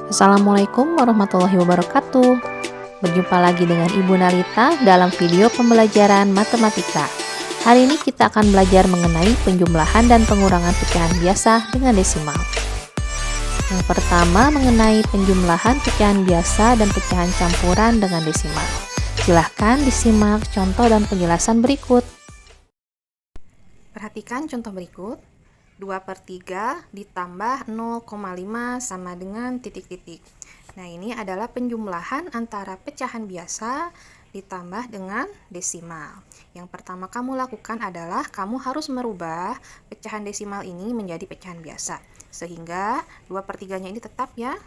Assalamualaikum warahmatullahi wabarakatuh. Berjumpa lagi dengan Ibu Narita dalam video pembelajaran matematika. Hari ini kita akan belajar mengenai penjumlahan dan pengurangan pecahan biasa dengan desimal. Yang pertama mengenai penjumlahan pecahan biasa dan pecahan campuran dengan desimal. Silahkan disimak contoh dan penjelasan berikut. Perhatikan contoh berikut. 2/3 ditambah 0,5 sama dengan titik-titik. Nah, ini adalah penjumlahan antara pecahan biasa ditambah dengan desimal. Yang pertama kamu lakukan adalah kamu harus merubah pecahan desimal ini menjadi pecahan biasa. Sehingga 2/3-nya ini tetap ya.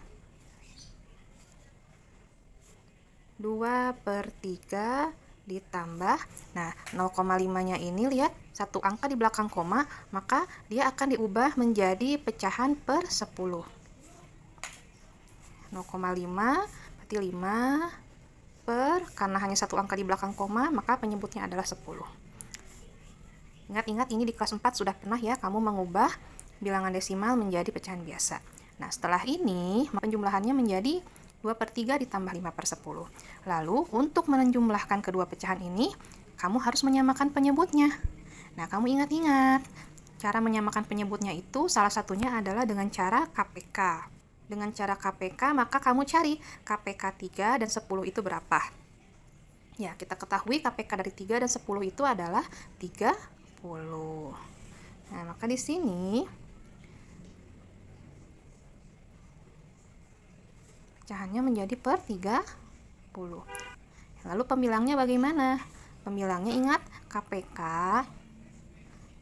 2/3 ditambah, nah 0,5-nya ini lihat satu angka di belakang koma, maka dia akan diubah menjadi pecahan per 10. 0,5 berarti 5 per, karena hanya satu angka di belakang koma, maka penyebutnya adalah 10. Ingat-ingat ini di kelas 4 sudah pernah ya kamu mengubah bilangan desimal menjadi pecahan biasa. Nah, setelah ini penjumlahannya menjadi 2/3 ditambah 5/10. Lalu, untuk menjumlahkan kedua pecahan ini, kamu harus menyamakan penyebutnya. Nah, kamu ingat-ingat, cara menyamakan penyebutnya itu salah satunya adalah dengan cara KPK. Dengan cara KPK, maka kamu cari KPK 3 dan 10 itu berapa. Ya, kita ketahui KPK dari 3 dan 10 itu adalah 30. Nah, maka di sini pecahannya menjadi per 30. Lalu pembilangnya bagaimana? Pembilangnya ingat, KPK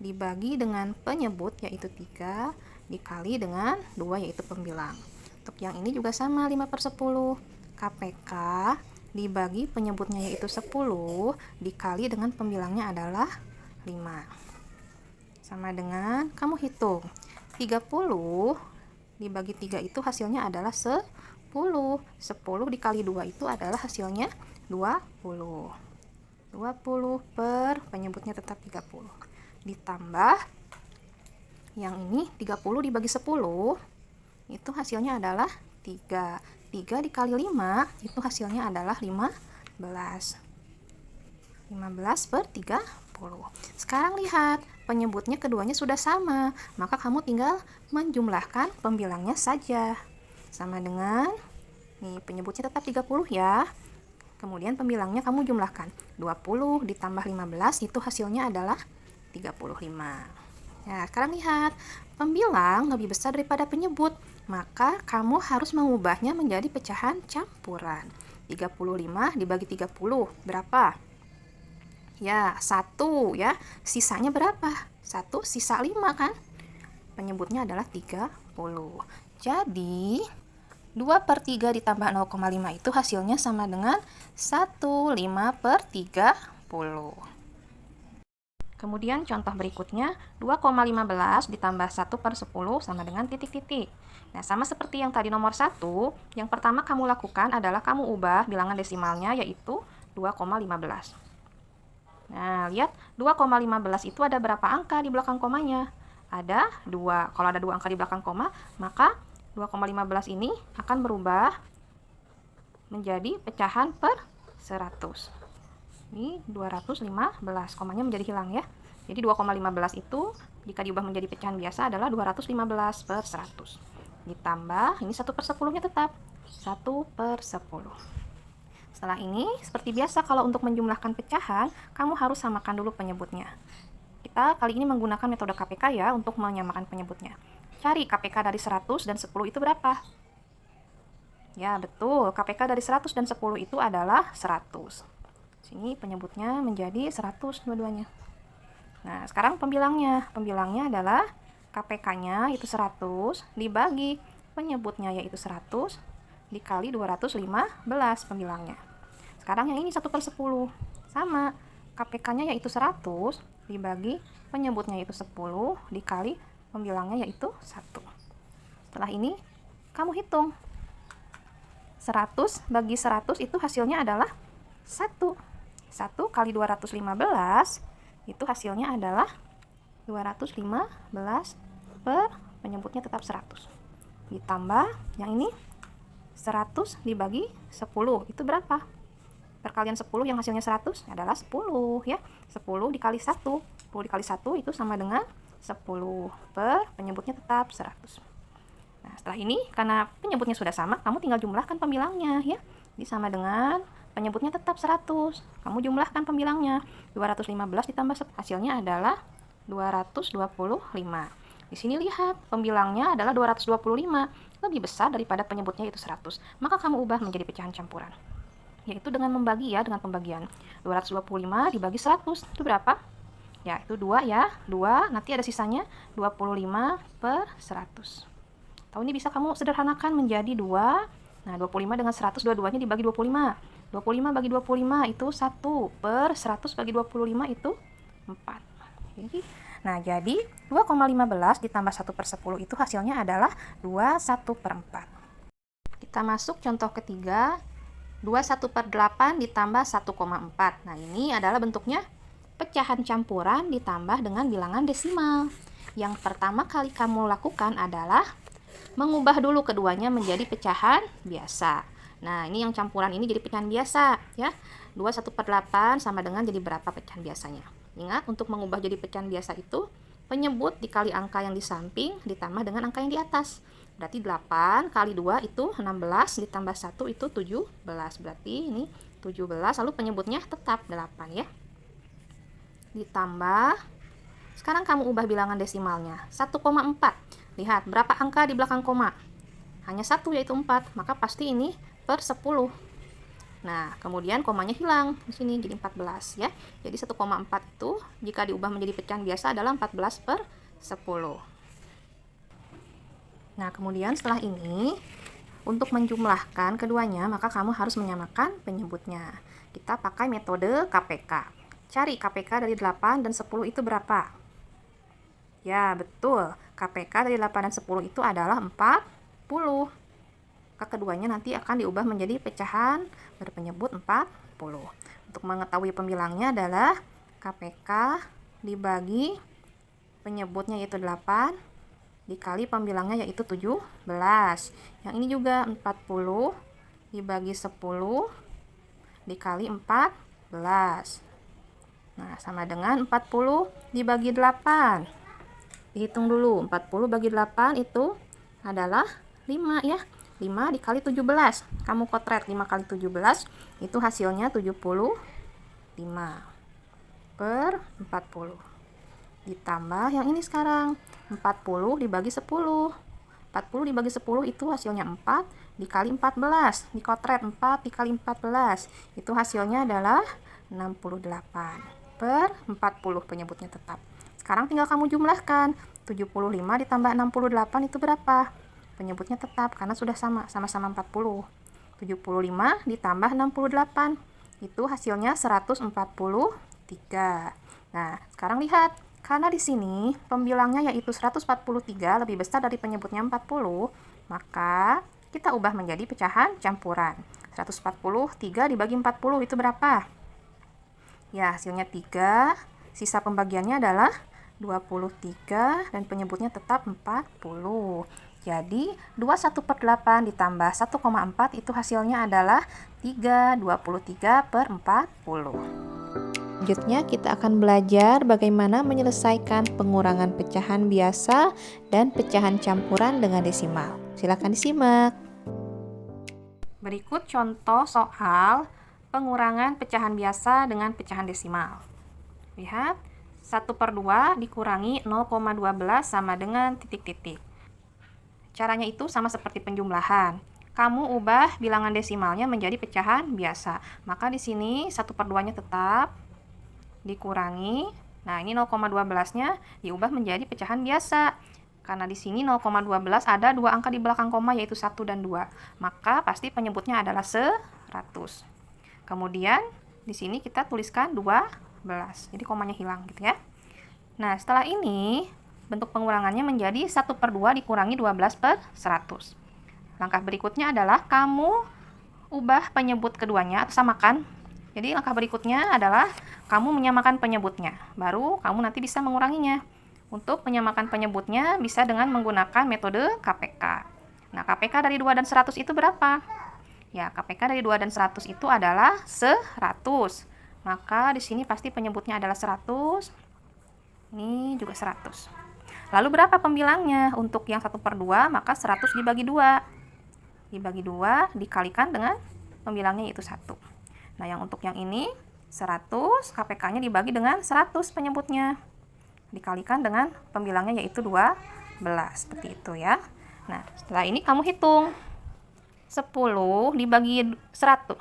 dibagi dengan penyebut yaitu 3 dikali dengan 2 yaitu pembilang. Untuk yang ini juga sama, 5/10. KPK dibagi penyebutnya yaitu 10 dikali dengan pembilangnya adalah 5. Sama dengan kamu hitung. 30 dibagi 3 itu hasilnya adalah 10. 10 dikali 2 itu adalah hasilnya 20. 20 per penyebutnya tetap 30. Ditambah yang ini 30 dibagi 10 itu hasilnya adalah 3. 3 dikali 5 itu hasilnya adalah 15. 15 per 30. Sekarang lihat, penyebutnya keduanya sudah sama, maka kamu tinggal menjumlahkan pembilangnya saja. Sama dengan, nih penyebutnya tetap 30 ya. Kemudian pembilangnya kamu jumlahkan. 20 ditambah 15 itu hasilnya adalah 35. Nah, sekarang lihat, pembilang lebih besar daripada penyebut, maka kamu harus mengubahnya menjadi pecahan campuran. 35 dibagi 30 berapa? Ya, 1 ya. Sisanya berapa? 1 sisa 5 kan? Penyebutnya adalah 30. Jadi 2/3 ditambah 0,5 itu hasilnya sama dengan 1/5/30. Kemudian contoh berikutnya, 2,15 ditambah 1/10 sama dengan titik-titik. Nah, sama seperti yang tadi nomor 1, yang pertama kamu lakukan adalah kamu ubah bilangan desimalnya yaitu 2,15. Nah, lihat 2,15 itu ada berapa angka di belakang komanya? Ada 2. Kalau ada 2 angka di belakang koma, maka 2,15 ini akan berubah menjadi pecahan per 100. Ini 215, komanya menjadi hilang ya. Jadi 2,15 itu jika diubah menjadi pecahan biasa adalah 215 per 100. Ditambah, ini 1/10-nya tetap 1/10. Setelah ini, seperti biasa kalau untuk menjumlahkan pecahan, kamu harus samakan dulu penyebutnya. Kita kali ini menggunakan metode KPK ya untuk menyamakan penyebutnya. Cari KPK dari 100 dan 10 itu berapa? Ya, betul. KPK dari 100 dan 10 itu adalah 100. Sini penyebutnya menjadi 100 dua-duanya. Nah, sekarang pembilangnya. Pembilangnya adalah KPK-nya itu 100 dibagi penyebutnya yaitu 100 dikali 215 pembilangnya. Sekarang yang ini 1/10. Sama. KPK-nya yaitu 100 dibagi penyebutnya yaitu 10 dikali pembilangnya yaitu 1. Setelah ini, kamu hitung. 100 bagi 100 itu hasilnya adalah 1. 1 kali 215 itu hasilnya adalah 215 per penyebutnya tetap 100. Ditambah yang ini 100 dibagi 10 itu berapa? Perkalian 10 yang hasilnya 100 adalah 10 ya. 10 dikali 1. 10 dikali 1 itu sama dengan 10 per penyebutnya tetap 100. Nah, setelah ini karena penyebutnya sudah sama, kamu tinggal jumlahkan pembilangnya ya. Jadi sama dengan penyebutnya tetap 100. Kamu jumlahkan pembilangnya. 215 ditambah 1 hasilnya adalah 225. Di sini lihat, pembilangnya adalah 225, lebih besar daripada penyebutnya yaitu 100. Maka kamu ubah menjadi pecahan campuran. Yaitu dengan membagi ya, dengan pembagian. 225 dibagi 100, itu berapa? Ya, itu 2 ya. 2, nanti ada sisanya 25 per 100. Tahu ini bisa kamu sederhanakan menjadi 2. Nah, 25 dengan 100, dua-duanya dibagi 25. 25 bagi 25 itu 1 per 100 bagi 25 itu 4. Jadi 2,15 ditambah 1 per 10 itu hasilnya adalah 21 per 4. Kita masuk contoh ketiga, 21 per 8 ditambah 1,4. Nah, ini adalah bentuknya pecahan campuran ditambah dengan bilangan desimal. Yang pertama kali kamu lakukan adalah mengubah dulu keduanya menjadi pecahan biasa. Nah, ini yang campuran ini jadi pecahan biasa ya. 21 per 8 sama dengan jadi berapa pecahan biasanya? Ingat, untuk mengubah jadi pecahan biasa itu penyebut dikali angka yang di samping ditambah dengan angka yang di atas. Berarti 8 kali 2 itu 16 ditambah 1 itu 17. Berarti ini 17, lalu penyebutnya tetap 8 ya. Ditambah, sekarang kamu ubah bilangan desimalnya, 1,4. Lihat, berapa angka di belakang koma? Hanya 1 yaitu 4, maka pasti ini per 10. Nah, kemudian komanya hilang di sini jadi 14 ya. Jadi 1,4 itu jika diubah menjadi pecahan biasa adalah 14 per 10. Nah, kemudian setelah ini untuk menjumlahkan keduanya maka kamu harus menyamakan penyebutnya. Kita pakai metode KPK. Cari KPK dari 8 dan 10 itu berapa? Ya, betul. KPK dari 8 dan 10 itu adalah 40. Keduanya nanti akan diubah menjadi pecahan berpenyebut 40. Untuk mengetahui pembilangnya adalah KPK dibagi penyebutnya yaitu 8 dikali pembilangnya yaitu 17. Yang ini juga 40 dibagi 10 dikali 14. Nah, sama dengan 40 dibagi 8. Dihitung dulu, 40 bagi 8 itu adalah 5 ya. 5 dikali 17. Kamu kotret 5 kali 17 itu hasilnya 75 per 40. Ditambah yang ini sekarang 40 dibagi 10. 40 dibagi 10 itu hasilnya 4 dikali 14. Dikotret 4 dikali 14. Itu hasilnya adalah 68 per 40 penyebutnya tetap. Sekarang tinggal kamu jumlahkan. 75 ditambah 68 itu berapa? Penyebutnya tetap karena sudah sama-sama 40. 75 ditambah 68 itu hasilnya 143. Nah, sekarang lihat, karena di sini pembilangnya yaitu 143 lebih besar dari penyebutnya 40, maka kita ubah menjadi pecahan campuran. 143 dibagi 40 itu berapa? Ya, hasilnya 3. Sisa pembagiannya adalah 23 dan penyebutnya tetap 40. Jadi 21 per 8 ditambah 1,4 itu hasilnya adalah 23 per 40. Selanjutnya kita akan belajar bagaimana menyelesaikan pengurangan pecahan biasa dan pecahan campuran dengan desimal. Silakan disimak. Berikut contoh soal pengurangan pecahan biasa dengan pecahan desimal. Lihat, 1 per 2 dikurangi 0,12 sama dengan titik-titik. Caranya itu sama seperti penjumlahan. Kamu ubah bilangan desimalnya menjadi pecahan biasa. Maka di sini 1 per 2-nya tetap dikurangi. Nah, ini 0,12-nya diubah menjadi pecahan biasa. Karena di sini 0,12 ada dua angka di belakang koma yaitu 1 dan 2. Maka pasti penyebutnya adalah 100. Kemudian di sini kita tuliskan 12. Jadi komanya hilang gitu ya. Nah, setelah ini bentuk pengurangannya menjadi 1 per 2 dikurangi 12 per 100. Langkah berikutnya adalah kamu ubah penyebut keduanya atau samakan. Jadi langkah berikutnya adalah kamu menyamakan penyebutnya. Baru kamu nanti bisa menguranginya. Untuk menyamakan penyebutnya bisa dengan menggunakan metode KPK. Nah, KPK dari 2 dan 100 itu berapa? Ya, KPK dari 2 dan 100 itu adalah 100. Maka di sini pasti penyebutnya adalah 100. Ini juga 100. Lalu berapa pembilangnya? Untuk yang 1/2, maka 100 dibagi 2. Dibagi 2 dikalikan dengan pembilangnya yaitu 1. Nah, yang untuk yang ini 100, KPK-nya dibagi dengan 100 penyebutnya. Dikalikan dengan pembilangnya yaitu 12. Seperti itu ya. Nah, setelah ini kamu hitung. 10 dibagi 100.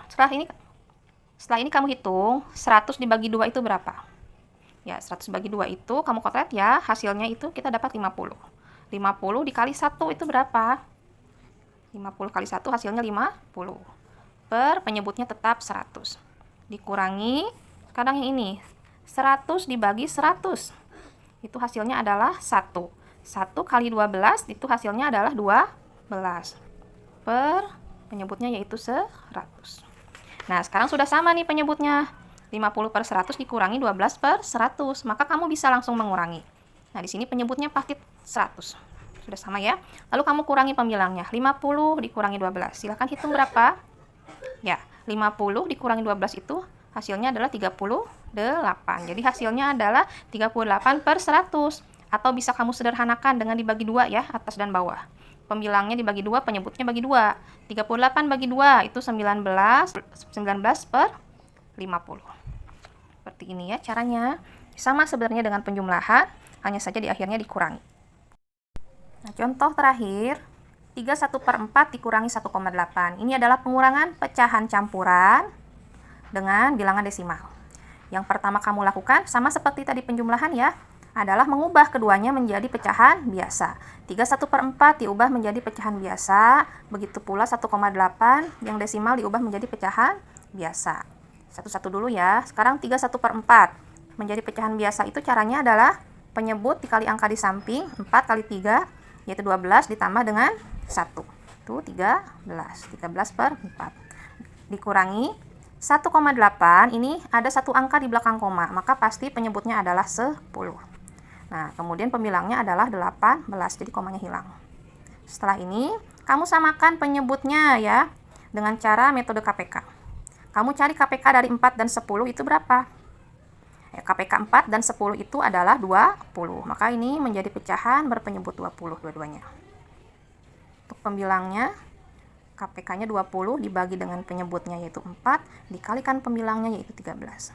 Setelah ini kamu hitung 100 dibagi 2 itu berapa? Ya, 100 bagi 2 itu kamu kotet ya. Hasilnya itu kita dapat 50. 50 dikali 1 itu berapa? 50 kali 1 hasilnya 50. Per penyebutnya tetap 100. Dikurangi, sekarang yang ini. 100 dibagi 100. Itu hasilnya adalah 1. 1 kali 12 itu hasilnya adalah 12. Per penyebutnya yaitu 100. Nah, sekarang sudah sama nih penyebutnya. 50 per 100 dikurangi 12 per 100. Maka kamu bisa langsung mengurangi. Nah, di sini penyebutnya pasti 100. Sudah sama ya. Lalu kamu kurangi pembilangnya. 50 dikurangi 12. Silahkan hitung berapa? Ya, 50 dikurangi 12 itu hasilnya adalah 38. Jadi hasilnya adalah 38 per 100. Atau bisa kamu sederhanakan dengan dibagi 2 ya, atas dan bawah. Pembilangnya dibagi 2, penyebutnya bagi 2. 38 bagi 2 itu 19 per 50. Seperti ini ya caranya. Sama sebenarnya dengan penjumlahan, hanya saja di akhirnya dikurangi. Nah, contoh terakhir, 31/4 dikurangi 1,8. Ini adalah pengurangan pecahan campuran dengan bilangan desimal. Yang pertama kamu lakukan, sama seperti tadi penjumlahan ya, adalah mengubah keduanya menjadi pecahan biasa. 31/4 diubah menjadi pecahan biasa, begitu pula 1,8 yang desimal diubah menjadi pecahan biasa. Satu-satu dulu ya. Sekarang 31/4 menjadi pecahan biasa itu caranya adalah penyebut dikali angka di samping, 4 kali 3 yaitu 12 ditambah dengan 1. Itu 13. 13 per 4. Dikurangi 1,8, ini ada satu angka di belakang koma, maka pasti penyebutnya adalah 10. Nah, kemudian pembilangnya adalah 18, jadi komanya hilang. Setelah ini, kamu samakan penyebutnya ya, dengan cara metode KPK. Kamu cari KPK dari 4 dan 10 itu berapa? Ya, KPK 4 dan 10 itu adalah 20, maka ini menjadi pecahan berpenyebut 20 dua-duanya. Untuk pembilangnya, KPK-nya 20 dibagi dengan penyebutnya yaitu 4, dikalikan pembilangnya yaitu 13.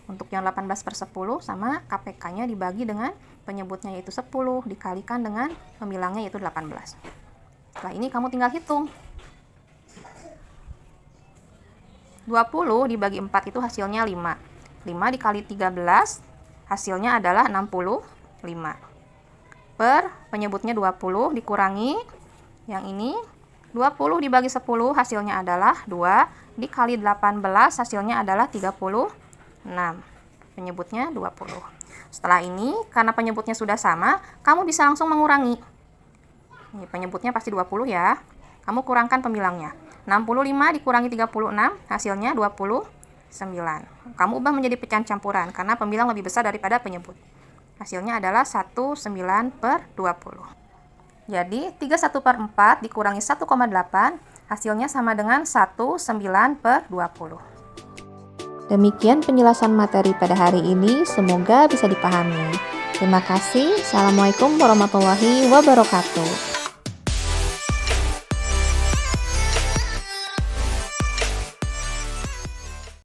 Untuk yang 18 per 10 sama KPK-nya dibagi dengan penyebutnya yaitu 10, dikalikan dengan pembilangnya yaitu 18. Setelah ini kamu tinggal hitung. 20 dibagi 4 itu hasilnya 5. 5 dikali 13 hasilnya adalah 65. Per penyebutnya 20 dikurangi yang ini 20 dibagi 10 hasilnya adalah 2, dikali 18 hasilnya adalah 36. Penyebutnya 20. Setelah ini, karena penyebutnya sudah sama, kamu bisa langsung mengurangi. Ini penyebutnya pasti 20 ya. Kamu kurangkan pembilangnya. 65 dikurangi 36 hasilnya 29. Kamu ubah menjadi pecahan campuran karena pembilang lebih besar daripada penyebut. Hasilnya adalah 19 per 20. Jadi, 31/4 dikurangi 1,8, hasilnya sama dengan 19 per 20. Demikian penjelasan materi pada hari ini, semoga bisa dipahami. Terima kasih. Assalamualaikum warahmatullahi wabarakatuh.